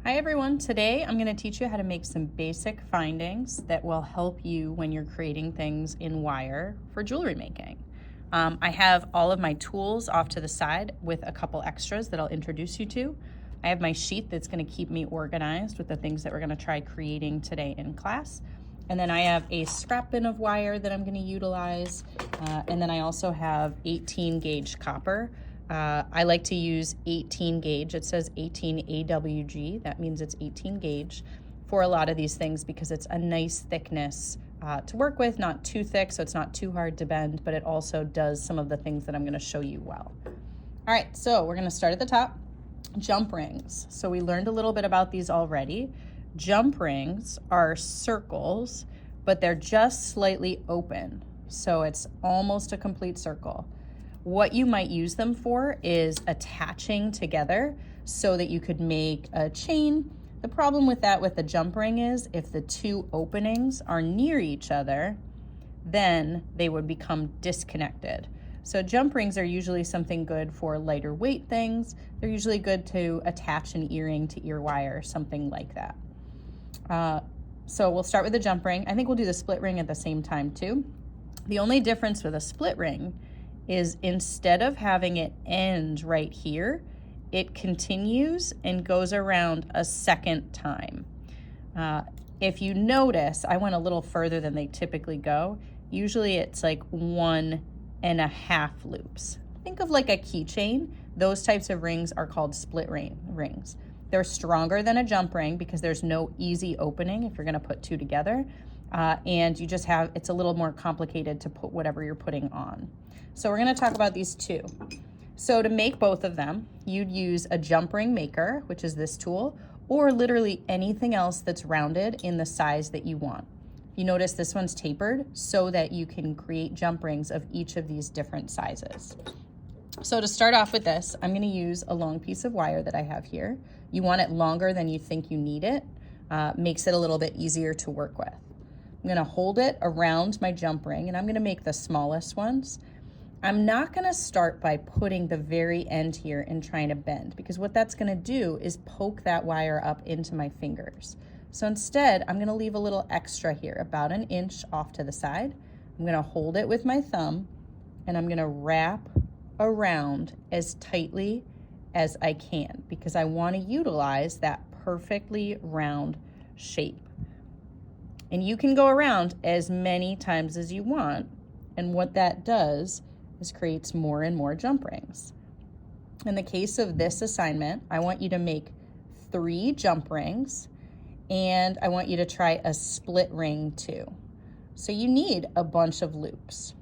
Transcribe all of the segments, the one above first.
Hi everyone, today I'm going to teach you how to make some basic findings that will help you when you're creating things in wire for jewelry making. I have all of my tools off to the side with a couple extras that I'll introduce you to. I have my sheet that's going to keep me organized with the things that we're going to try creating today in class. And then I have a scrap bin of wire that I'm going to utilize. And then I also have 18 gauge copper. I like to use 18 gauge. It says 18 AWG. That means it's 18 gauge for a lot of these things because it's a nice thickness to work with, not too thick, so it's not too hard to bend, but it also does some of the things that I'm going to show you well. All right, so we're going to start at the top. Jump rings. So we learned a little bit about these already. Jump rings are circles, but they're just slightly open. So it's almost a complete circle. What you might use them for is attaching together so that you could make a chain. The problem with that with the jump ring is if the two openings are near each other, then they would become disconnected. So jump rings are usually something good for lighter weight things. They're usually good to attach an earring to ear wire, something like that. So we'll start with the jump ring. I think we'll do the split ring at the same time too. The only difference with a split ring is instead of having it end right here, it continues and goes around a second time. If you notice, I went a little further than they typically go. Usually it's like 1.5 loops. Think of like a keychain. Those types of rings are called split rings. They're stronger than a jump ring because there's no easy opening if you're going to put two together. And you just have, it's a little more complicated to put whatever you're putting on. So we're going to talk about these two. So to make both of them, you'd use a jump ring maker, which is this tool, or literally anything else that's rounded in the size that you want. You notice this one's tapered so that you can create jump rings of each of these different sizes. So to start off with this, I'm going to use a long piece of wire that I have here. You want it longer than you think you need it. Makes it a little bit easier to work with. I'm going to hold it around my jump ring, and I'm going to make the smallest ones. I'm not going to start by putting the very end here and trying to bend, because what that's going to do is poke that wire up into my fingers. So instead, I'm going to leave a little extra here, about 1 inch off to the side. I'm going to hold it with my thumb, and I'm going to wrap around as tightly as I can, because I want to utilize that perfectly round shape. And you can go around as many times as you want, and what that does is creates more and more jump rings. In the case of this assignment, I want you to make 3 jump rings, and I want you to try a split ring too. So you need a bunch of loops.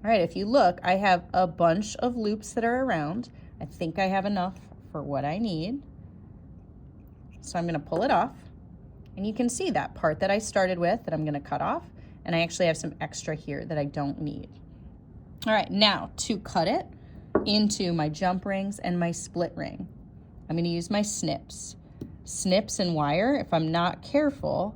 All right, if you look, I have a bunch of loops that are around. I think I have enough for what I need. So I'm going to pull it off, and you can see that part that I started with that I'm going to cut off, and I actually have some extra here that I don't need. All right, now to cut it into my jump rings and my split ring, I'm going to use my snips. Snips and wire, if I'm not careful,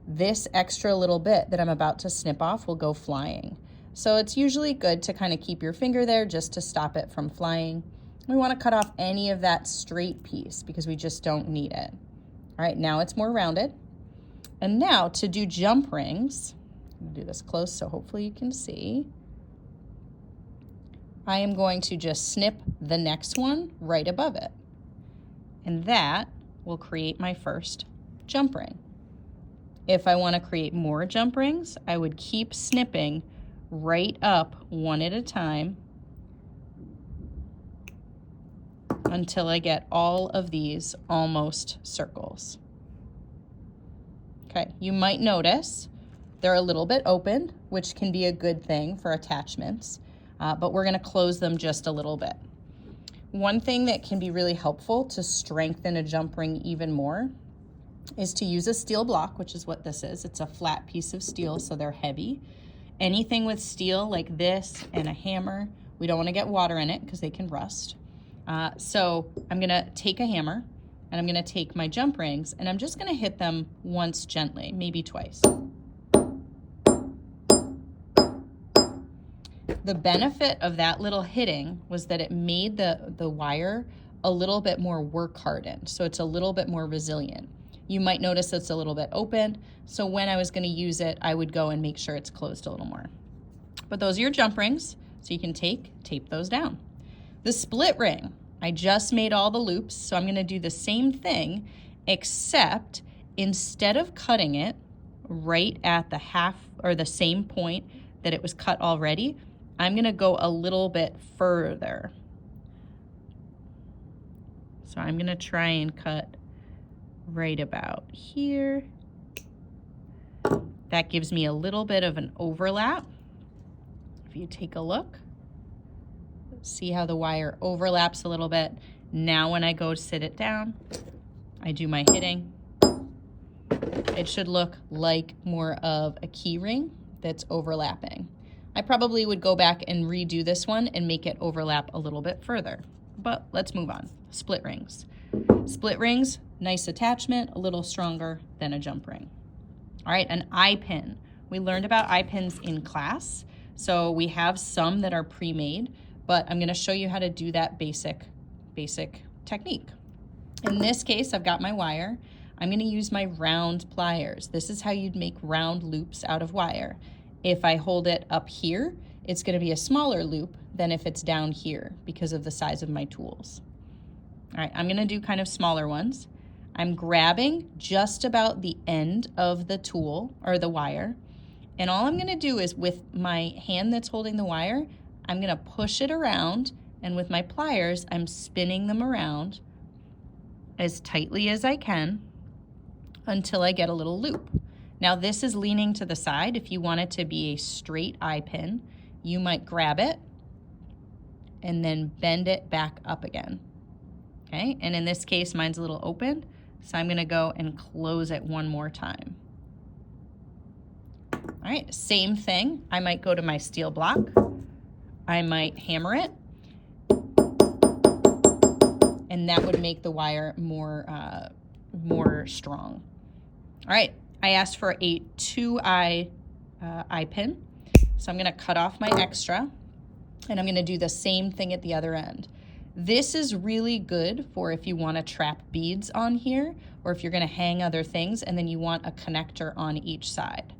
this extra little bit that I'm about to snip off will go flying. So it's usually good to kind of keep your finger there just to stop it from flying. We want to cut off any of that straight piece because we just don't need it. All right, now it's more rounded. And now to do jump rings, I'm going to do this close so hopefully you can see. I am going to just snip the next one right above it. And that will create my first jump ring. If I want to create more jump rings, I would keep snipping right up one at a time until I get all of these almost circles. Okay, you might notice they're a little bit open, which can be a good thing for attachments. But we're going to close them just a little bit. One thing that can be really helpful to strengthen a jump ring even more is to use a steel block, which is what this is. It's a flat piece of steel, so they're heavy. Anything with steel like this and a hammer, we don't want to get water in it because they can rust. So I'm going to take a hammer, and I'm going to take my jump rings, and I'm just going to hit them once gently, maybe twice. The benefit of that little hitting was that it made the wire a little bit more work hardened, so it's a little bit more resilient. You might notice it's a little bit open, so when I was going to use it, I would go and make sure it's closed a little more. But those are your jump rings, so you can tape those down. The split ring, I just made all the loops, so I'm going to do the same thing, except instead of cutting it right at the half or the same point that it was cut already, I'm going to go a little bit further. So I'm going to try and cut right about here. That gives me a little bit of an overlap. If you take a look, see how the wire overlaps a little bit. Now when I go to sit it down, I do my hitting. It should look like more of a key ring that's overlapping. I probably would go back and redo this one and make it overlap a little bit further. But let's move on. Split rings. Split rings, nice attachment, a little stronger than a jump ring. All right, an eye pin. We learned about eye pins in class. So we have some that are pre-made, but I'm going to show you how to do that basic technique. In this case, I've got my wire. I'm going to use my round pliers. This is how you'd make round loops out of wire. If I hold it up here, it's going to be a smaller loop than if it's down here because of the size of my tools. All right, I'm going to do kind of smaller ones. I'm grabbing just about the end of the tool or the wire. And all I'm going to do is with my hand that's holding the wire, I'm going to push it around, and with my pliers, I'm spinning them around as tightly as I can until I get a little loop. Now this is leaning to the side. If you want it to be a straight eye pin, you might grab it and then bend it back up again. Okay, and in this case, mine's a little open, so I'm going to go and close it one more time. All right, same thing. I might go to my steel block. I might hammer it, and that would make the wire more strong. All right, I asked for a 2-eye eye pin, so I'm going to cut off my extra, and I'm going to do the same thing at the other end. This is really good for if you want to trap beads on here, or if you're going to hang other things, and then you want a connector on each side.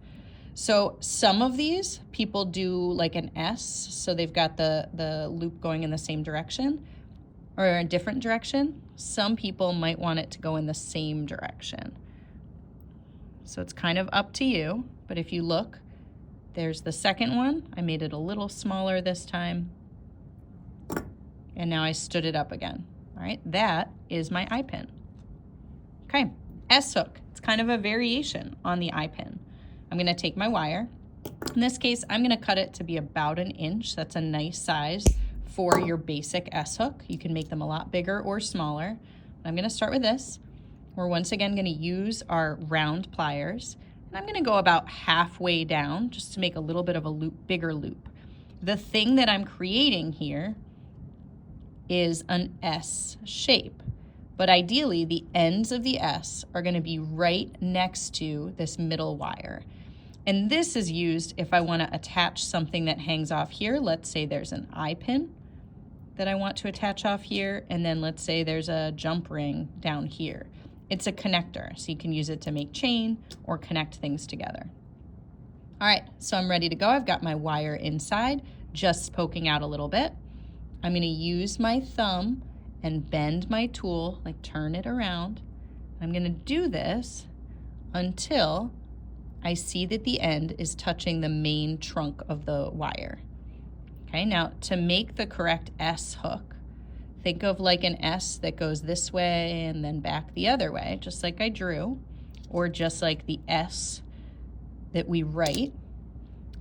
So some of these people do like an S, so they've got the loop going in the same direction or a different direction. Some people might want it to go in the same direction. So it's kind of up to you, but if you look, there's the second one. I made it a little smaller this time, and now I stood it up again. All right, that is my eye pin. Okay, S hook. It's kind of a variation on the eye pin. I'm going to take my wire. In this case, I'm going to cut it to be about 1 inch. That's a nice size for your basic S hook. You can make them a lot bigger or smaller. I'm going to start with this. We're once again going to use our round pliers, and I'm going to go about halfway down just to make a little bit of a loop, bigger loop. The thing that I'm creating here is an S shape. But ideally, the ends of the S are going to be right next to this middle wire. And this is used if I want to attach something that hangs off here. Let's say there's an eye pin that I want to attach off here, and then let's say there's a jump ring down here. It's a connector, so you can use it to make chain or connect things together. All right, so I'm ready to go. I've got my wire inside, just poking out a little bit. I'm going to use my thumb and bend my tool, like turn it around. I'm going to do this until I see that the end is touching the main trunk of the wire. Okay, now to make the correct S hook, think of like an S that goes this way and then back the other way, just like I drew, or just like the S that we write.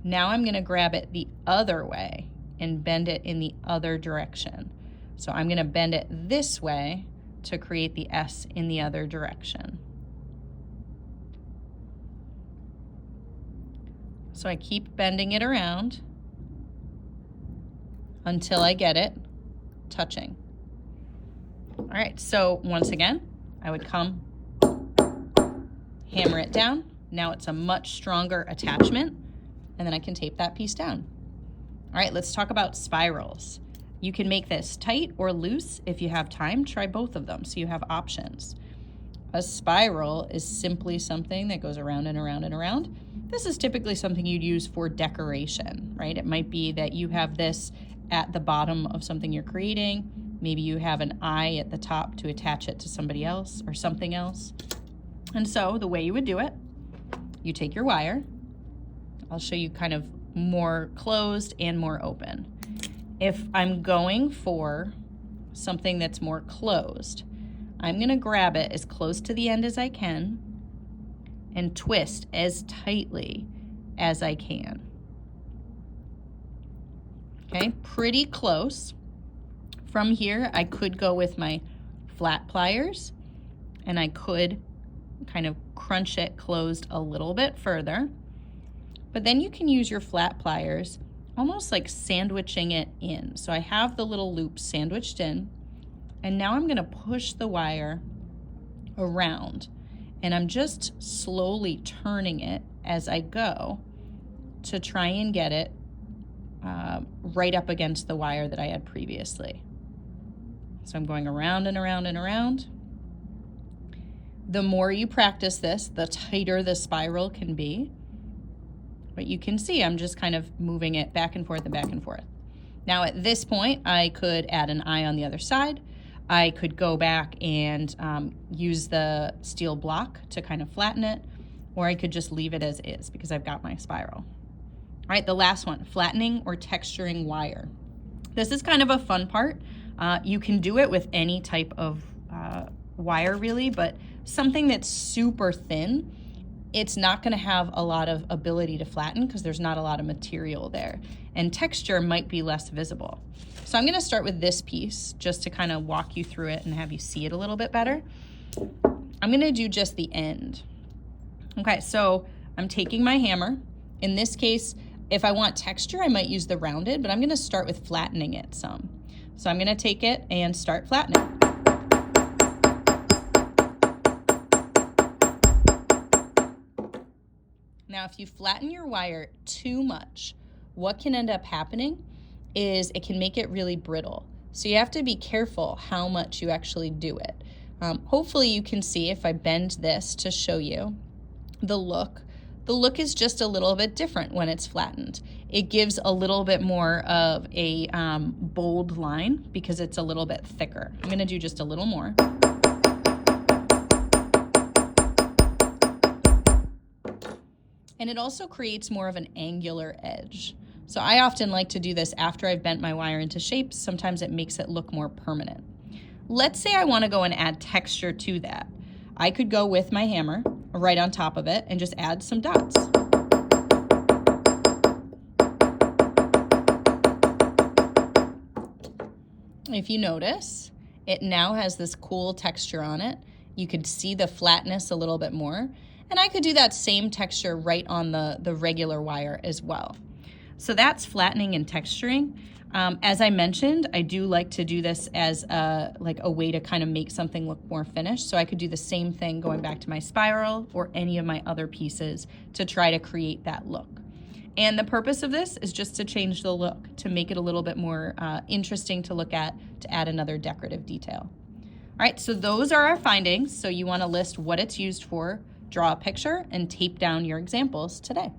Now I'm going to grab it the other way and bend it in the other direction. So I'm going to bend it this way to create the S in the other direction. So I keep bending it around until I get it touching. All right, so once again, I would come, hammer it down. Now it's a much stronger attachment, and then I can tape that piece down. All right, let's talk about spirals. You can make this tight or loose. If you have time, try both of them so you have options. A spiral is simply something that goes around and around and around. This is typically something you'd use for decoration, right? It might be that you have this at the bottom of something you're creating. Maybe you have an eye at the top to attach it to somebody else or something else. And so the way you would do it, you take your wire. I'll show you kind of more closed and more open. If I'm going for something that's more closed, I'm gonna grab it as close to the end as I can and twist as tightly as I can. Okay, pretty close. From here, I could go with my flat pliers and I could kind of crunch it closed a little bit further. But then you can use your flat pliers almost like sandwiching it in. So I have the little loops sandwiched in, and now I'm gonna push the wire around, and I'm just slowly turning it as I go to try and get it right up against the wire that I had previously. So I'm going around and around and around. The more you practice this, the tighter the spiral can be. But you can see I'm just kind of moving it back and forth and back and forth. Now at this point, I could add an eye on the other side. I could go back and use the steel block to kind of flatten it, or I could just leave it as is because I've got my spiral. All right, the last one, flattening or texturing wire. This is kind of a fun part. You can do it with any type of wire really, but something that's super thin, it's not gonna have a lot of ability to flatten because there's not a lot of material there, and texture might be less visible. So I'm gonna start with this piece just to kind of walk you through it and have you see it a little bit better. I'm gonna do just the end. Okay, so I'm taking my hammer. In this case, if I want texture, I might use the rounded, but I'm gonna start with flattening it some. So I'm gonna take it and start flattening. Now, if you flatten your wire too much, what can end up happening is it can make it really brittle. So you have to be careful how much you actually do it. Hopefully you can see if I bend this to show you the look. The look is just a little bit different when it's flattened. It gives a little bit more of a bold line because it's a little bit thicker. I'm gonna do just a little more. And it also creates more of an angular edge. So I often like to do this after I've bent my wire into shapes. Sometimes it makes it look more permanent. Let's say I want to go and add texture to that. I could go with my hammer right on top of it and just add some dots. If you notice, it now has this cool texture on it. You could see the flatness a little bit more. And I could do that same texture right on the regular wire as well. So that's flattening and texturing. As I mentioned, I do like to do this as a way to kind of make something look more finished. So I could do the same thing going back to my spiral or any of my other pieces to try to create that look. And the purpose of this is just to change the look, to make it a little bit more interesting to look at, to add another decorative detail. All right, so those are our findings. So you want to list what it's used for, draw a picture, and tape down your examples today.